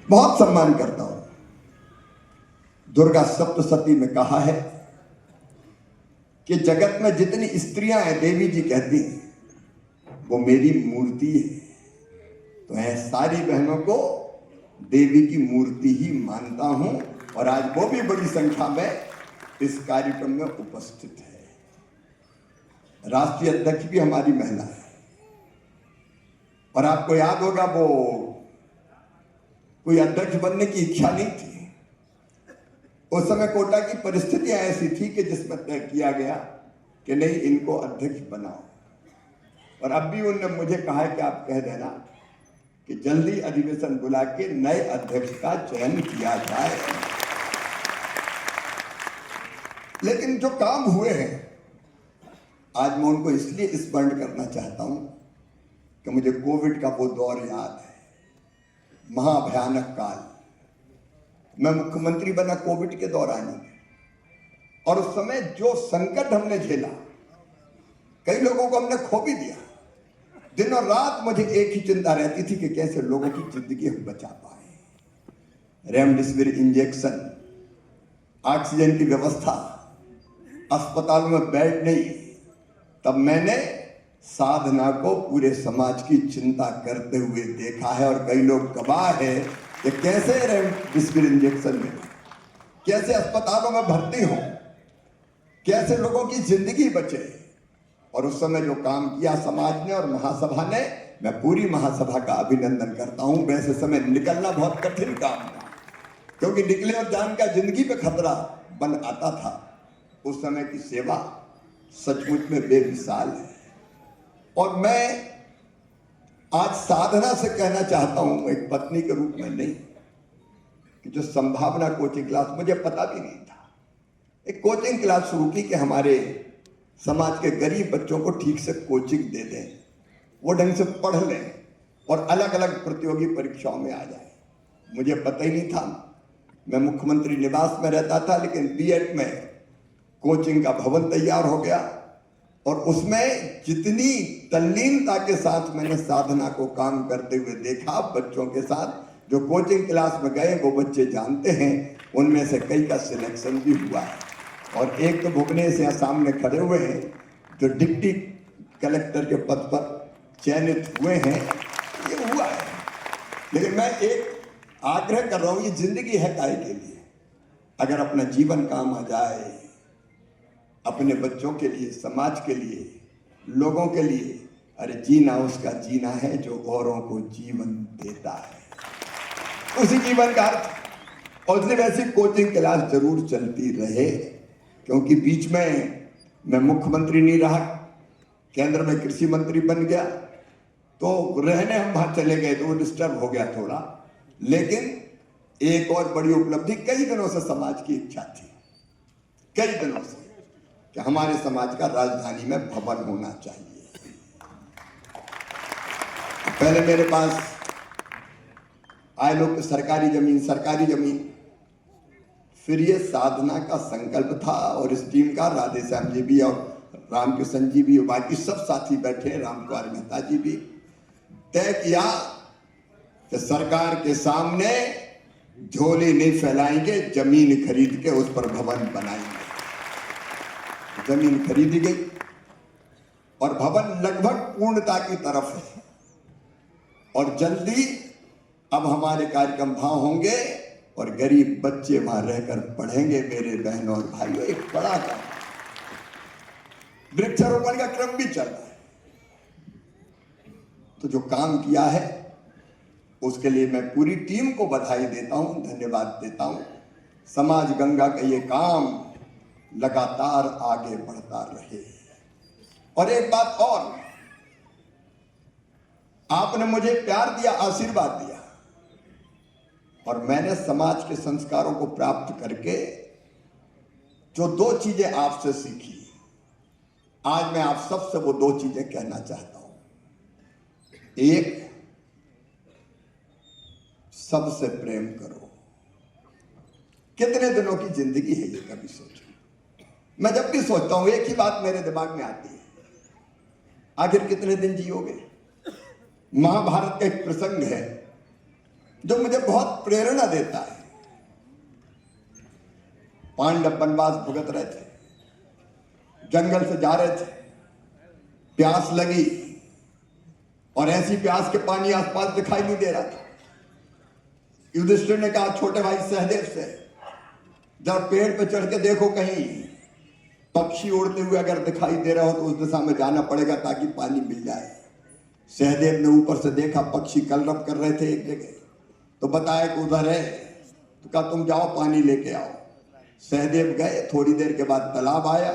बहुत सम्मान करता हूं। दुर्गा सप्तशती में कहा है कि जगत में जितनी स्त्रियां हैं, देवी जी कहती हैं वो मेरी मूर्ति है। तो है सारी बहनों को देवी की मूर्ति ही मानता हूं और आज वो भी बड़ी संख्या में इस कार्यक्रम में उपस्थित है। राष्ट्रीय अध्यक्ष भी हमारी महिला है और आपको याद होगा वो कोई अध्यक्ष बनने की इच्छा नहीं थी। उस समय कोटा की परिस्थितियां ऐसी थी कि जिसमें तय किया गया कि नहीं, इनको अध्यक्ष बनाओ। और अब भी उन्होंने मुझे कहा है कि आप कह देना कि जल्दी अधिवेशन बुला के नए अध्यक्ष का चयन किया जाए। लेकिन जो काम हुए हैं आज मैं उनको इसलिए स्मरण करना चाहता हूं कि मुझे कोविड का वो दौर याद है, महाभयानक काल। मैं मुख्यमंत्री बना कोविड के दौरान ही, और उस समय जो संकट हमने झेला, कई लोगों को हमने खो भी दिया। दिन और रात मुझे एक ही चिंता रहती थी कि कैसे लोगों की जिंदगी हम बचा पाए। रेमडेसिविर इंजेक्शन, ऑक्सीजन की व्यवस्था, अस्पतालों में बेड नहीं। तब मैंने साधना को पूरे समाज की चिंता करते हुए देखा है और कई लोग गवाह है कि कैसे रेमडेसिविर इंजेक्शन में, कैसे अस्पतालों में भर्ती हो, कैसे लोगों की जिंदगी बचे। और उस समय जो काम किया समाज ने और महासभा ने, मैं पूरी महासभा का अभिनंदन करता हूं। वैसे समय निकलना बहुत कठिन काम था, क्योंकि निकले और जान का जिंदगी पे खतरा बन आता था। उस समय की सेवा सचमुच में बेमिसाल है। और मैं आज साधना से कहना चाहता हूं, एक पत्नी के रूप में नहीं, कि जो संभावना कोचिंग क्लास, मुझे पता भी नहीं था, एक कोचिंग क्लास शुरू की कि हमारे समाज के गरीब बच्चों को ठीक से कोचिंग दे दें, वो ढंग से पढ़ लें और अलग अलग प्रतियोगी परीक्षाओं में आ जाए। मुझे पता ही नहीं था। मैं मुख्यमंत्री निवास में रहता था, लेकिन बीएड में कोचिंग का भवन तैयार हो गया और उसमें जितनी तल्लीनता के साथ मैंने साधना को काम करते हुए देखा बच्चों के साथ, जो कोचिंग क्लास में गए वो बच्चे जानते हैं, उनमें से कई का सिलेक्शन भी हुआ है। और एक तो भुवनेश यहाँ सामने खड़े हुए हैं जो डिप्टी कलेक्टर के पद पर चयनित हुए हैं, ये हुआ है। लेकिन मैं एक आग्रह कर रहा हूँ, ये जिंदगी है काहे के लिए? अगर अपना जीवन काम आ जाए, अपने बच्चों के लिए, समाज के लिए, लोगों के लिए, अरे जीना उसका जीना है जो औरों को जीवन देता है, उसी जीवन का अर्थ। और इसलिए वैसी कोचिंग क्लास जरूर चलती रहे, क्योंकि बीच में मैं मुख्यमंत्री नहीं रहा, केंद्र में कृषि मंत्री बन गया, तो रहने हम वहां चले गए तो वो डिस्टर्ब हो गया थोड़ा। लेकिन एक और बड़ी उपलब्धि, कई दिनों से समाज की इच्छा थी, कई दिनों से, कि हमारे समाज का राजधानी में भवन होना चाहिए। पहले मेरे पास आए लोग सरकारी जमीन, फिर ये साधना का संकल्प था और इस टीम का राधेश्याम जी भी और रामकिशन जी भी और बाकी सब साथी बैठे, रामकुमार मेहता जी भी, तय किया कि सरकार के सामने झोली नहीं फैलाएंगे, जमीन खरीद के उस पर भवन बनाएंगे। जमीन खरीदी गई और भवन लगभग पूर्णता की तरफ है और जल्दी अब हमारे कार्यक्रम वहां होंगे और गरीब बच्चे वहां रहकर पढ़ेंगे। मेरे बहनों और भाइयों, एक बड़ा काम, वृक्षारोपण का क्रम भी चल रहा है। तो जो काम किया है उसके लिए मैं पूरी टीम को बधाई देता हूं, धन्यवाद देता हूं। समाज गंगा का ये काम लगातार आगे बढ़ता रहे। और एक बात और, आपने मुझे प्यार दिया, आशीर्वाद दिया, और मैंने समाज के संस्कारों को प्राप्त करके जो दो चीजें आपसे सीखी, आज मैं आप सबसे वो दो चीजें कहना चाहता हूं। एक, सबसे प्रेम करो। कितने दिनों की जिंदगी है ये, कभी सोचो। मैं जब भी सोचता हूं एक ही बात मेरे दिमाग में आती है, आखिर कितने दिन जियोगे? महाभारत का एक प्रसंग है जो मुझे बहुत प्रेरणा देता है। पांडव वनवास भुगत रहे थे, जंगल से जा रहे थे, प्यास लगी और ऐसी प्यास के पानी आसपास दिखाई नहीं दे रहा था। युधिष्ठिर ने कहा छोटे भाई सहदेव से, जब पेड़ पे चढ़ के देखो कहीं पक्षी उड़ते हुए अगर दिखाई दे रहा हो तो उस दिशा में जाना पड़ेगा ताकि पानी मिल जाए। सहदेव ने ऊपर से देखा पक्षी कलरव कर रहे थे एक जगह, तो बताया कि उधर है, तो कहा तुम जाओ पानी लेके आओ। सहदेव गए, थोड़ी देर के बाद तालाब आया,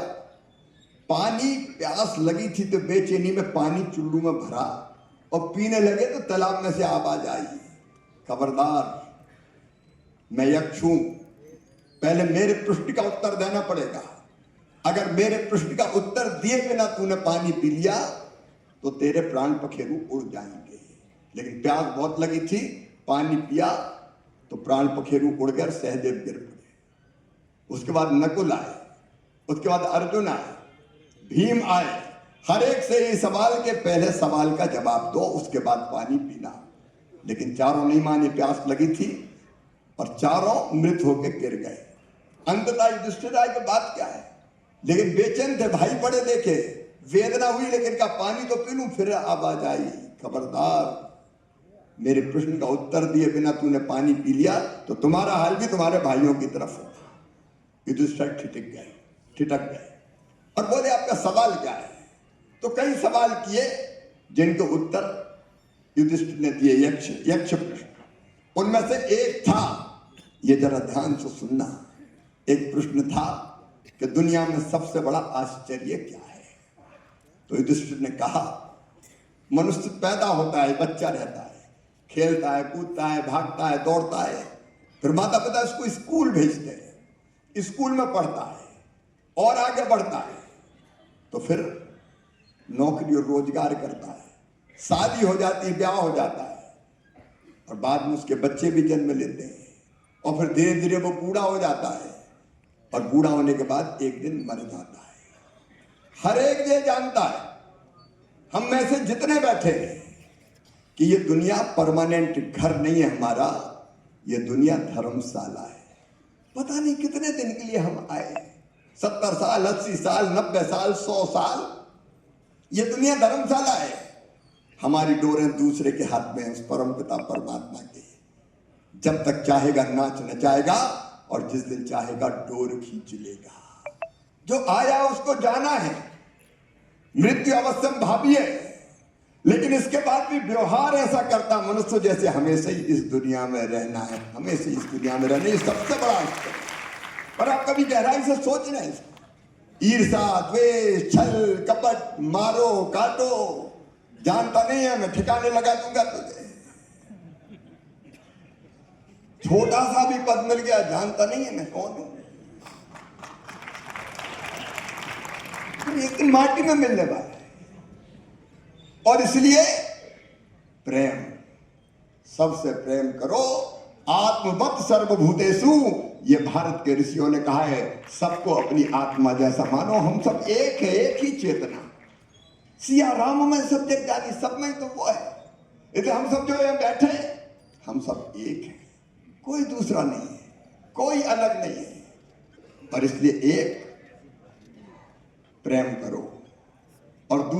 पानी प्यास लगी थी तो बेचैनी में पानी चुल्लू में भरा और पीने लगे तो तालाब में से आवाज आई, खबरदार मैं यक्ष हूं, पहले मेरे प्रश्न का उत्तर देना पड़ेगा। अगर मेरे प्रश्न का उत्तर दिए बिना तूने पानी पी लिया तो तेरे प्राण पखेरु उड़ जाएंगे। लेकिन प्यास बहुत लगी थी, पानी पिया तो प्राण पखेरु उड़ गए, सहदेव गिर पड़े। उसके बाद नकुल आए, उसके बाद अर्जुन आए, भीम आए। हर एक से ये सवाल के पहले सवाल का जवाब दो, उसके बाद पानी पीना। लेकिन चारों नहीं माने, प्यास लगी थी और चारों मृत होकर गिर गए। अंततः युधिष्ठिर राय की बात क्या है, लेकिन बेचैन थे भाई, बड़े देखे, वेदना हुई, लेकिन का पानी तो पी लूं। फिर आवाज आई, खबरदार मेरे प्रश्न का उत्तर दिए बिना तूने पानी पी लिया तो तुम्हारा हाल भी तुम्हारे भाइयों की तरफ होगा। युधिष्ठिर ठिठक गए और बोले आपका सवाल क्या है। तो कई सवाल किए जिनके उत्तर युधिष्ठिर ने दिए, यक्ष प्रश्न। उनमें से एक था, ये जरा ध्यान से सुनना, एक प्रश्न था कि दुनिया में सबसे बड़ा आश्चर्य क्या है। तो युधिष्ठिर ने कहा मनुष्य पैदा होता है, बच्चा रहता है, खेलता है, कूदता है, भागता है, दौड़ता है, फिर माता पिता इसको स्कूल भेजते हैं, स्कूल में पढ़ता है और आगे बढ़ता है, तो फिर नौकरी और रोजगार करता है, शादी हो जाती है, ब्याह हो जाता है और बाद में उसके बच्चे भी जन्म लेते हैं और फिर धीरे धीरे वो बूढ़ा हो जाता है और बूढ़ा होने के बाद एक दिन मर जाता है। हर एक ये जानता है, हम में से जितने बैठे हैं, कि ये दुनिया परमानेंट घर नहीं है हमारा, ये दुनिया धर्मशाला है। पता नहीं कितने दिन के लिए हम आए, 70 साल, 80 साल, 90 साल, 100 साल, ये दुनिया धर्मशाला है। हमारी डोरें दूसरे के हाथ में है, उस परम पिता परमात्मा के। जब तक चाहेगा नाच नचाएगा और जिस दिन चाहेगा डोर खींच लेगा। जो आया उसको जाना है, मृत्यु अवश्यम भावी है, लेकिन इसके बाद भी व्यवहार ऐसा करता मनुष्य जैसे हमेशा ही इस दुनिया में रहना है, हमेशा इस दुनिया में रहना, ये सबसे बड़ा आश्चर्य। पर आप कभी गहराई से सोच रहे हैं, ईर्षा, द्वेष, छल, कपट, मारो काटो, जानता नहीं है मैं ठिकाने लगा दूंगा तुझे। छोटा सा भी पद मिल गया, जानता नहीं है मैं कौन हूं, एक दिन माटी में मिलने वाला है। और इसलिए प्रेम, सबसे प्रेम करो, आत्मवत् सर्वभूतेषु, ये भारत के ऋषियों ने कहा है, सबको अपनी आत्मा जैसा मानो। हम सब एक है, एक ही चेतना। सिया राम में सब जग जानी, सब में तो वो है। इसलिए हम सब जो यहाँ बैठे, हम सब एक हैं, कोई दूसरा नहीं है, कोई अलग नहीं है। और इसलिए एक प्रेम करो और